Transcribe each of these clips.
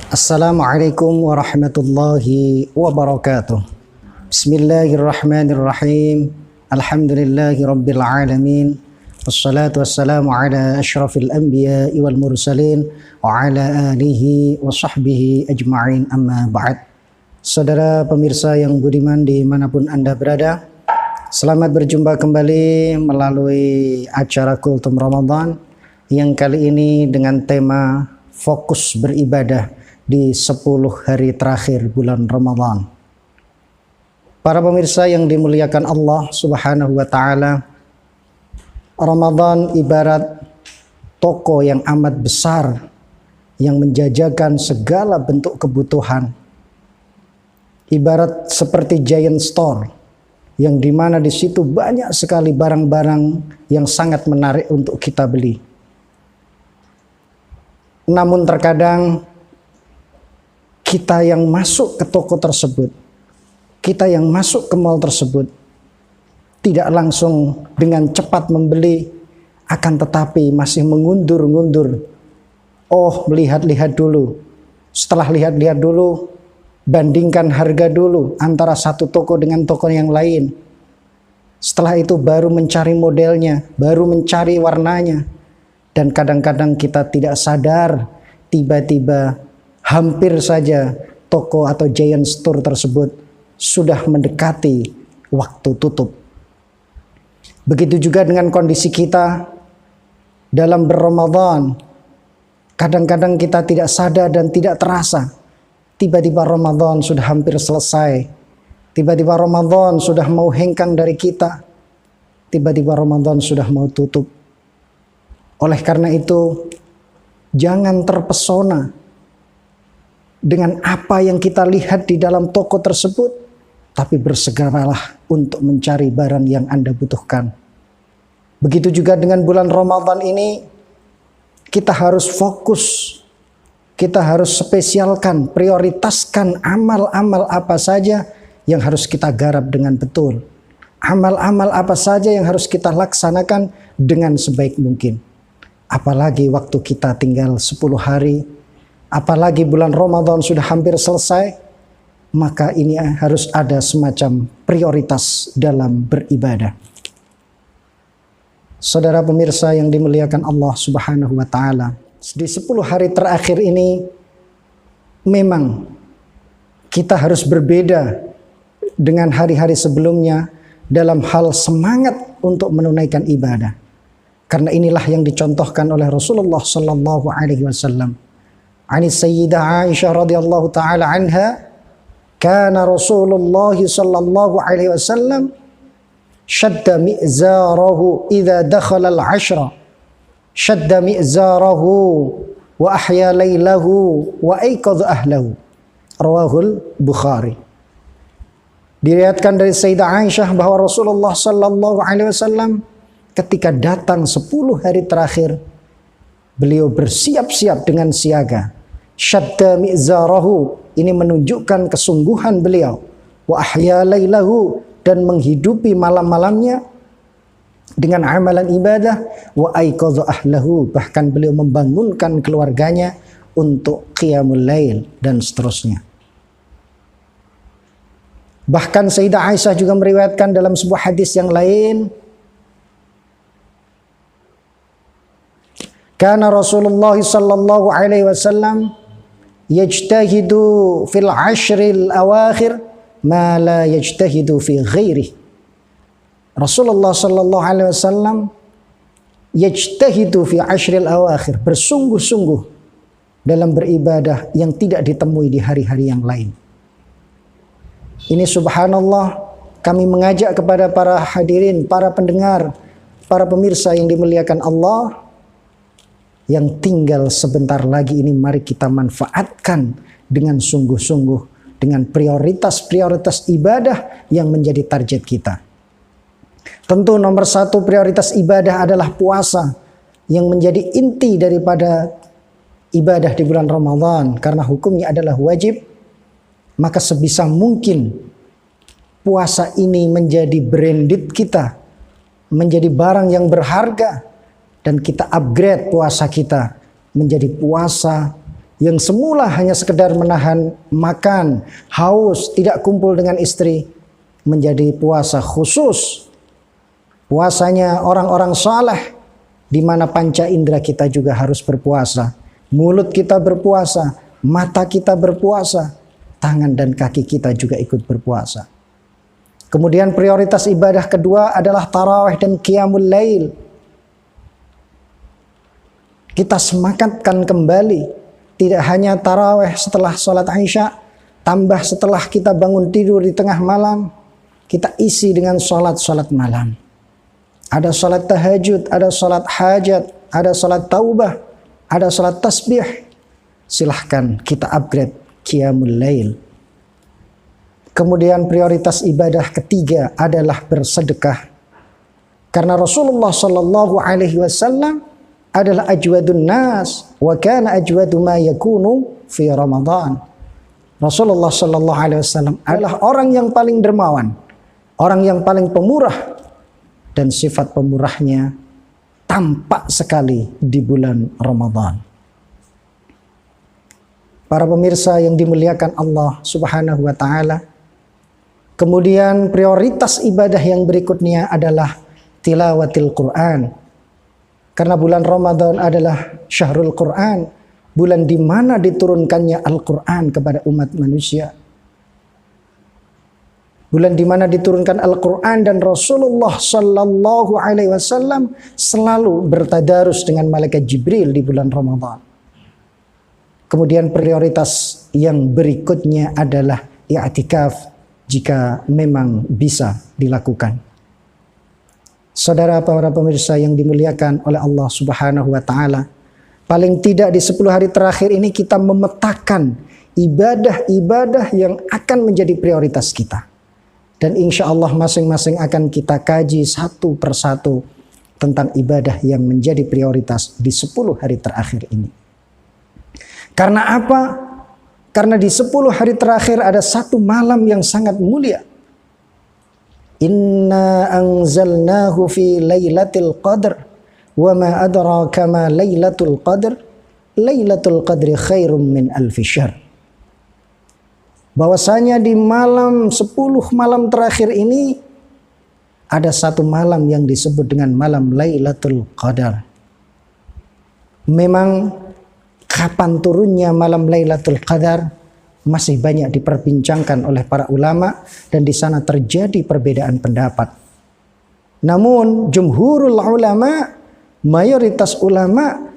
Assalamualaikum warahmatullahi wabarakatuh. Bismillahirrahmanirrahim. Alhamdulillahi rabbil alamin. Wassalatu wassalamu ala asyrafil anbiya'i wal mursalin wa ala alihi wa sahbihi ajma'in, amma ba'd. Saudara pemirsa yang budiman dimanapun Anda berada, selamat berjumpa kembali melalui acara Kultum Ramadan yang kali ini dengan tema fokus beribadah di 10 hari terakhir bulan Ramadan. Para pemirsa yang dimuliakan Allah Subhanahu wa taala, Ramadan ibarat toko yang amat besar yang menjajakan segala bentuk kebutuhan. Ibarat seperti giant store yang dimana di situ banyak sekali barang-barang yang sangat menarik untuk kita beli. Namun terkadang kita yang masuk ke toko tersebut, kita yang masuk ke mall tersebut, tidak langsung dengan cepat membeli, akan tetapi masih mengundur-ngundur. Oh, lihat-lihat dulu. Setelah lihat-lihat dulu, bandingkan harga dulu antara satu toko dengan toko yang lain. Setelah itu baru mencari modelnya, baru mencari warnanya. Dan kadang-kadang kita tidak sadar, tiba-tiba hampir saja toko atau giant store tersebut sudah mendekati waktu tutup. Begitu juga dengan kondisi kita dalam berRamadan. Kadang-kadang kita tidak sadar dan tidak terasa. Tiba-tiba Ramadan sudah hampir selesai. Tiba-tiba Ramadan sudah mau hengkang dari kita. Tiba-tiba Ramadan sudah mau tutup. Oleh karena itu, jangan terpesona dengan apa yang kita lihat di dalam toko tersebut, tapi bersegeralah untuk mencari barang yang Anda butuhkan. Begitu juga dengan bulan Ramadan ini, kita harus fokus, kita harus spesialkan, prioritaskan amal-amal apa saja yang harus kita garap dengan betul. Amal-amal apa saja yang harus kita laksanakan dengan sebaik mungkin. Apalagi waktu kita tinggal 10 hari, apalagi bulan Ramadan sudah hampir selesai, maka ini harus ada semacam prioritas dalam beribadah. Saudara pemirsa yang dimuliakan Allah Subhanahu wa taala, di 10 hari terakhir ini memang kita harus berbeda dengan hari-hari sebelumnya dalam hal semangat untuk menunaikan ibadah. Karena inilah yang dicontohkan oleh Rasulullah sallallahu alaihi wasallam. Ani Sayyidah Aisyah radhiyallahu taala anha, kana Rasulullah sallallahu alaihi wasallam shadda mi'zarahu idza dakhala al-'ashra. Shadda mi'zarahu wa ahya lailahu wa ayqadha ahlahu. Rawahul Bukhari. Diriwayatkan dari Sayyidah Aisyah bahwa Rasulullah sallallahu alaihi wasallam ketika datang 10 hari terakhir, beliau bersiap-siap dengan siaga. Syadda mi'zarahu, ini menunjukkan kesungguhan beliau. Wa ahya lailahu, dan menghidupi malam-malamnya dengan amalan ibadah. Wa aiqadha ahlahu, bahkan beliau membangunkan keluarganya untuk qiyamul lail dan seterusnya. Bahkan Sayyidah Aisyah juga meriwayatkan dalam sebuah hadis yang lain, kana Rasulullah sallallahu alaihi wasallam yajtahidu fil 'ashril awakhir ma la yajtahidu fi ghairi. Rasulullah sallallahu alaihi wasallam yajtahidu fi 'ashril awakhir, bersungguh-sungguh dalam beribadah yang tidak ditemui di hari-hari yang lain. Ini subhanallah, kami mengajak kepada para hadirin, para pendengar, para pemirsa yang dimuliakan Allah, yang tinggal sebentar lagi ini mari kita manfaatkan dengan sungguh-sungguh, dengan prioritas-prioritas ibadah yang menjadi target kita. Tentu nomor 1 prioritas ibadah adalah puasa, yang menjadi inti daripada ibadah di bulan Ramadan, karena hukumnya adalah wajib. Maka sebisa mungkin puasa ini menjadi branded kita, menjadi barang yang berharga, dan kita upgrade puasa kita menjadi puasa yang semula hanya sekedar menahan makan, haus, tidak kumpul dengan istri, menjadi puasa khusus. Puasanya orang-orang saleh, di mana panca indera kita juga harus berpuasa. Mulut kita berpuasa, mata kita berpuasa, tangan dan kaki kita juga ikut berpuasa. Kemudian prioritas ibadah kedua adalah tarawih dan qiyamul lail. Kita semakatkan kembali, tidak hanya tarawih setelah sholat Isya, tambah setelah kita bangun tidur di tengah malam, kita isi dengan sholat malam. Ada sholat tahajud, ada sholat hajat, ada sholat taubah, ada sholat tasbih. Silahkan kita upgrade qiyamul lail. Kemudian prioritas ibadah ketiga adalah bersedekah. Karena Rasulullah Shallallahu Alaihi Wasallam adalah ajwadun nas, wa kana ajwadu ma yakunu fi Ramadan. Rasulullah Shallallahu Alaihi Wasallam adalah orang yang paling dermawan, orang yang paling pemurah, dan sifat pemurahnya tampak sekali di bulan Ramadan. Para pemirsa yang dimuliakan Allah Subhanahu wa taala, kemudian prioritas ibadah yang berikutnya adalah tilawatil Quran. Karena bulan Ramadan adalah syahrul Quran, bulan di mana diturunkannya Al-Quran kepada umat manusia. Bulan di mana diturunkan Al-Quran dan Rasulullah Sallallahu Alaihi Wasallam selalu bertadarus dengan malaikat Jibril di bulan Ramadan. Kemudian prioritas yang berikutnya adalah i'tikaf jika memang bisa dilakukan. Saudara para pemirsa yang dimuliakan oleh Allah Subhanahu wa taala, paling tidak di 10 hari terakhir ini kita memetakan ibadah-ibadah yang akan menjadi prioritas kita. Dan insya Allah masing-masing akan kita kaji satu persatu tentang ibadah yang menjadi prioritas di 10 hari terakhir ini. Karena apa? Karena di 10 hari terakhir ada satu malam yang sangat mulia. Inna anzalnahu fi lailatul qadr wa ma adraka ma lailatul qadr. Lailatul qadri khairum min alfi syahr. Bahwasanya di malam 10 malam terakhir ini ada satu malam yang disebut dengan malam Lailatul Qadar. Memang kapan turunnya malam Lailatul Qadar masih banyak diperbincangkan oleh para ulama dan di sana terjadi perbedaan pendapat. Namun jumhurul ulama, mayoritas ulama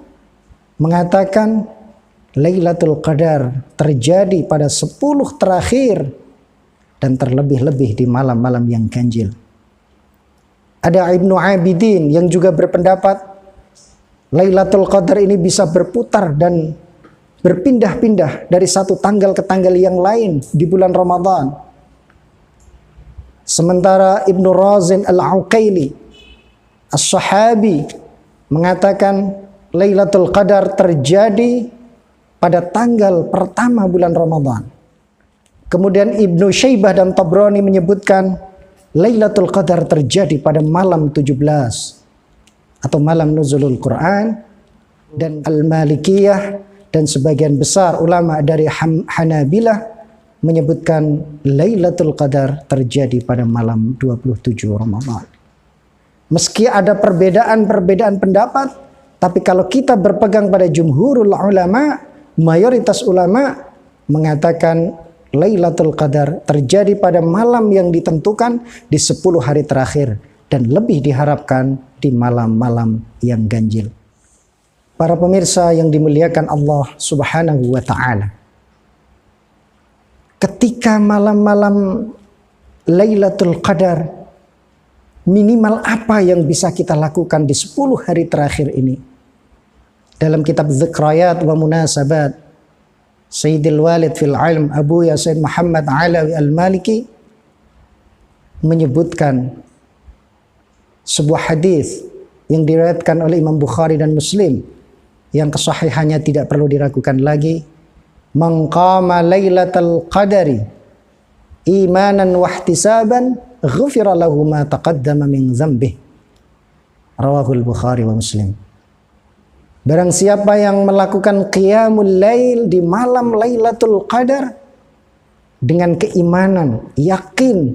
mengatakan Lailatul Qadar terjadi pada 10 terakhir dan terlebih-lebih di malam-malam yang ganjil. Ada Ibnu Abidin yang juga berpendapat Lailatul Qadar ini bisa berputar dan berpindah-pindah dari satu tanggal ke tanggal yang lain di bulan Ramadan. Sementara Ibnu Razin Al-Uqaili As-Sahabi mengatakan Lailatul Qadar terjadi pada tanggal pertama bulan Ramadan. Kemudian Ibnu Syaibah dan Tabrani menyebutkan Lailatul Qadar terjadi pada malam 17 atau malam nuzulul Quran, dan Al-Malikiyah dan sebagian besar ulama dari Hanabilah menyebutkan Lailatul Qadar terjadi pada malam 27 Ramadan. Meski ada perbedaan pendapat, tapi kalau kita berpegang pada jumhurul ulama, mayoritas ulama mengatakan Lailatul Qadar terjadi pada malam yang ditentukan di 10 hari terakhir dan lebih diharapkan di malam-malam yang ganjil. Para pemirsa yang dimuliakan Allah Subhanahu wa taala, ketika malam-malam Lailatul Qadar, minimal apa yang bisa kita lakukan di 10 hari terakhir ini? Dalam kitab Dzikrayat wa Munasabat Sayyidil Walid fil Ilm Abu Yasin Muhammad Alawi Al-Maliki menyebutkan sebuah hadis yang diriwayatkan oleh Imam Bukhari dan Muslim yang kesahihannya tidak perlu diragukan lagi. Man qama lailatal qadari imanan wa ihtisaban ghufira lahu ma taqaddama min dzambihi. Rawahul Bukhari wa Muslim. Barang siapa yang melakukan qiyamul lail di malam Lailatul Qadar dengan keimanan, yakin,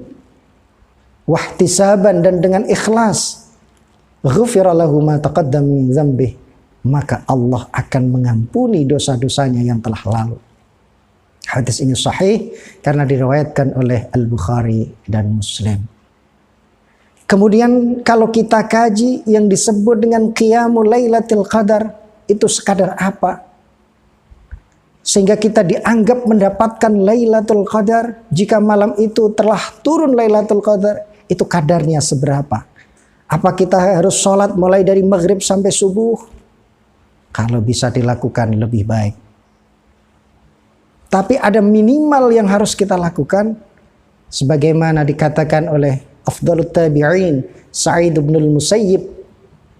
wahtisaban, dan dengan ikhlas, ghufira lahu ma taqaddama min dzambih, maka Allah akan mengampuni dosa-dosanya yang telah lalu. Hadis ini sahih karena diriwayatkan oleh Al-Bukhari dan Muslim. Kemudian kalau kita kaji yang disebut dengan qiyamul lailatul qadar, itu sekadar apa? Sehingga kita dianggap mendapatkan Lailatul Qadar jika malam itu telah turun Lailatul Qadar, itu kadarnya seberapa? Apa kita harus sholat mulai dari maghrib sampai subuh? Kalau bisa dilakukan lebih baik. Tapi ada minimal yang harus kita lakukan, sebagaimana dikatakan oleh Afdalut Tabi'in Sa'id bin al-Musayyib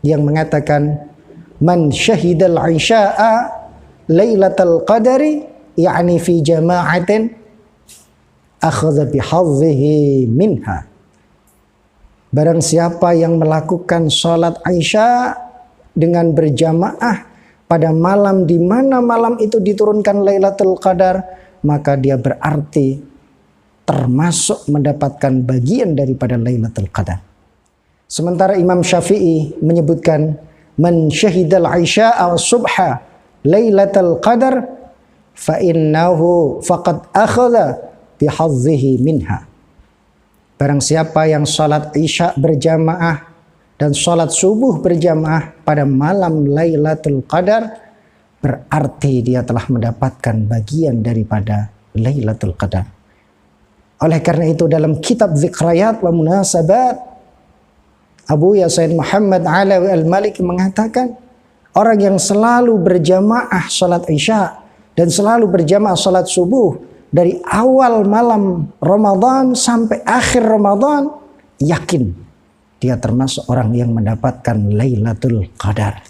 yang mengatakan, man syahidal isya'a lailatul qadari ya'ni fi jama'atin akhadha bihadhihi minha. Barang siapa yang melakukan sholat Isya dengan berjamaah pada malam di mana malam itu diturunkan Lailatul Qadar, maka dia berarti termasuk mendapatkan bagian daripada Lailatul Qadar. Sementara Imam Syafi'i menyebutkan, man syahidal isya'a wa subha Lailatul Qadar fa innahu faqad akhadha bihadhihi minha. Barang siapa yang salat Isya berjamaah dan salat subuh berjamaah pada malam Lailatul Qadar, berarti dia telah mendapatkan bagian daripada Lailatul Qadar. Oleh karena itu dalam kitab Dzikrayat wa Munasabat, Abu Yasin Muhammad Alawi Al-Maliki mengatakan, orang yang selalu berjamaah salat Isya dan selalu berjamaah salat subuh dari awal malam Ramadan sampai akhir Ramadan, yakin dia termasuk orang yang mendapatkan Lailatul Qadar.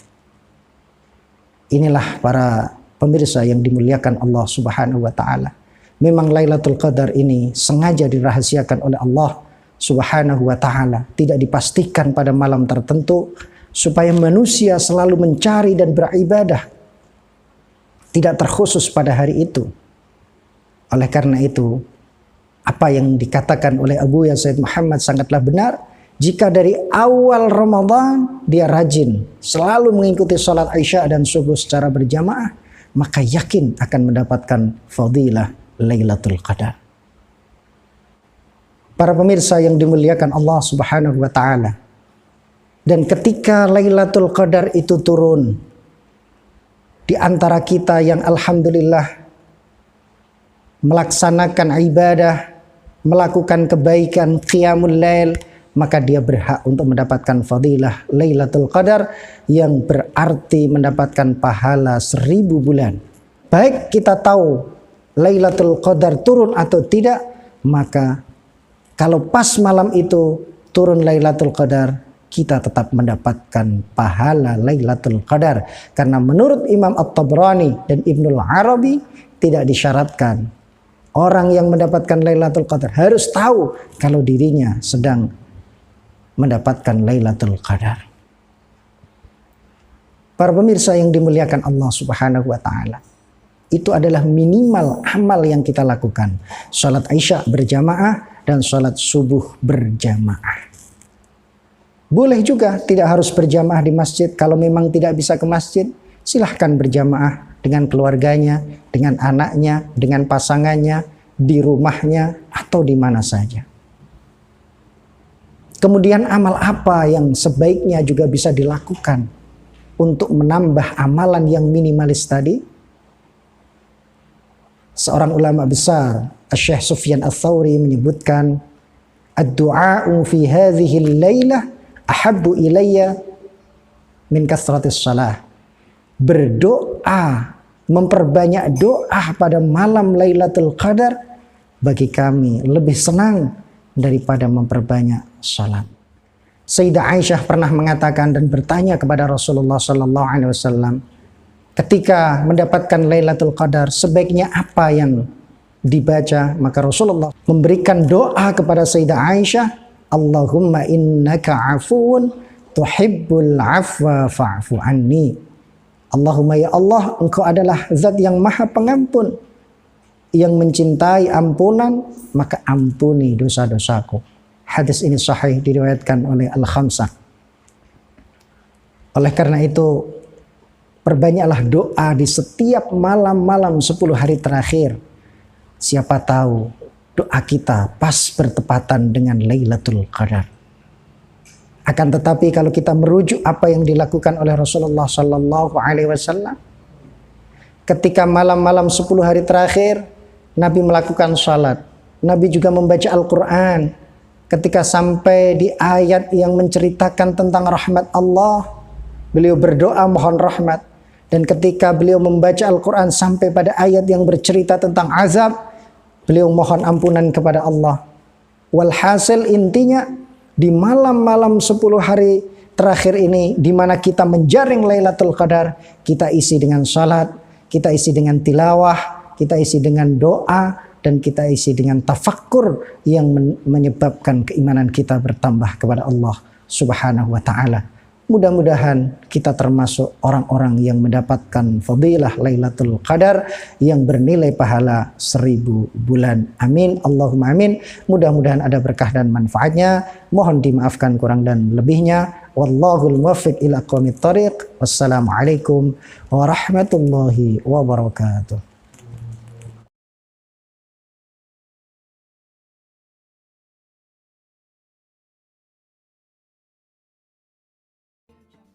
Inilah para pemirsa yang dimuliakan Allah Subhanahu wa taala. Memang Lailatul Qadar ini sengaja dirahasiakan oleh Allah Subhanahu wa taala, tidak dipastikan pada malam tertentu supaya manusia selalu mencari dan beribadah, tidak terkhusus pada hari itu. Oleh karena itu, apa yang dikatakan oleh Abu Yazid Muhammad sangatlah benar. Jika dari awal Ramadan dia rajin selalu mengikuti sholat Isya dan subuh secara berjamaah, maka yakin akan mendapatkan fadilah Lailatul Qadar. Para pemirsa yang dimuliakan Allah Subhanahu wa taala, dan ketika Lailatul Qadar itu turun, di antara kita yang alhamdulillah melaksanakan ibadah, melakukan kebaikan, qiyamul lail, maka dia berhak untuk mendapatkan fadilah Lailatul Qadar yang berarti mendapatkan pahala 1000 bulan. Baik kita tahu Lailatul Qadar turun atau tidak, maka kalau pas malam itu turun Lailatul Qadar, kita tetap mendapatkan pahala Lailatul Qadar. Karena menurut Imam At-Tabrani dan Ibnul Arabi tidak disyaratkan orang yang mendapatkan Lailatul Qadar harus tahu kalau dirinya sedang mendapatkan Lailatul Qadar. Para pemirsa yang dimuliakan Allah Subhanahu wa taala, itu adalah minimal amal yang kita lakukan. Salat Isya berjamaah dan salat subuh berjamaah. Boleh juga tidak harus berjamaah di masjid. Kalau memang tidak bisa ke masjid, silahkan berjamaah dengan keluarganya, dengan anaknya, dengan pasangannya, di rumahnya, atau di mana saja. Kemudian amal apa yang sebaiknya juga bisa dilakukan untuk menambah amalan yang minimalis tadi? Seorang ulama besar, Syekh Sufyan Ats-Tsauri menyebutkan, ad-du'a'u fi hadhihi al-lailah ahabbu ilayya min kasratis shalah. Berdoa, memperbanyak doa pada malam Lailatul Qadar bagi kami lebih senang daripada memperbanyak salat. Sayyidah Aisyah pernah mengatakan dan bertanya kepada Rasulullah sallallahu alaihi wasallam, ketika mendapatkan Lailatul Qadar sebaiknya apa yang dibaca? Maka Rasulullah memberikan doa kepada Sayyidah Aisyah, Allahumma innaka afuun tuhibbul afwa fa'fu anni. Allahumma ya Allah, Engkau adalah zat yang maha pengampun, yang mencintai ampunan, maka ampuni dosa-dosaku. Hadis ini sahih, diriwayatkan oleh Al-Khamsah. Oleh karena itu, perbanyaklah doa di setiap malam-malam 10 hari terakhir. Siapa tahu doa kita pas bertepatan dengan Lailatul Qadar. Akan tetapi kalau kita merujuk apa yang dilakukan oleh Rasulullah Sallallahu Alaihi Wasallam, ketika malam-malam 10 hari terakhir, Nabi melakukan salat. Nabi juga membaca Al-Quran. Ketika sampai di ayat yang menceritakan tentang rahmat Allah, beliau berdoa mohon rahmat. Dan ketika beliau membaca Al-Quran sampai pada ayat yang bercerita tentang azab, beliau mohon ampunan kepada Allah. Walhasil intinya, di malam-malam 10 hari terakhir ini, di mana kita menjaring Lailatul Qadar, kita isi dengan salat, kita isi dengan tilawah, kita isi dengan doa, dan kita isi dengan tafakkur yang menyebabkan keimanan kita bertambah kepada Allah Subhanahu wa Ta'ala. Mudah-mudahan kita termasuk orang-orang yang mendapatkan fadilah Lailatul Qadar yang bernilai pahala 1000 bulan. Amin. Allahumma amin. Mudah-mudahan ada berkah dan manfaatnya. Mohon dimaafkan kurang dan lebihnya. Wallahul muwaffiq ila aqwamit thoriq. Wassalamualaikum warahmatullahi wabarakatuh.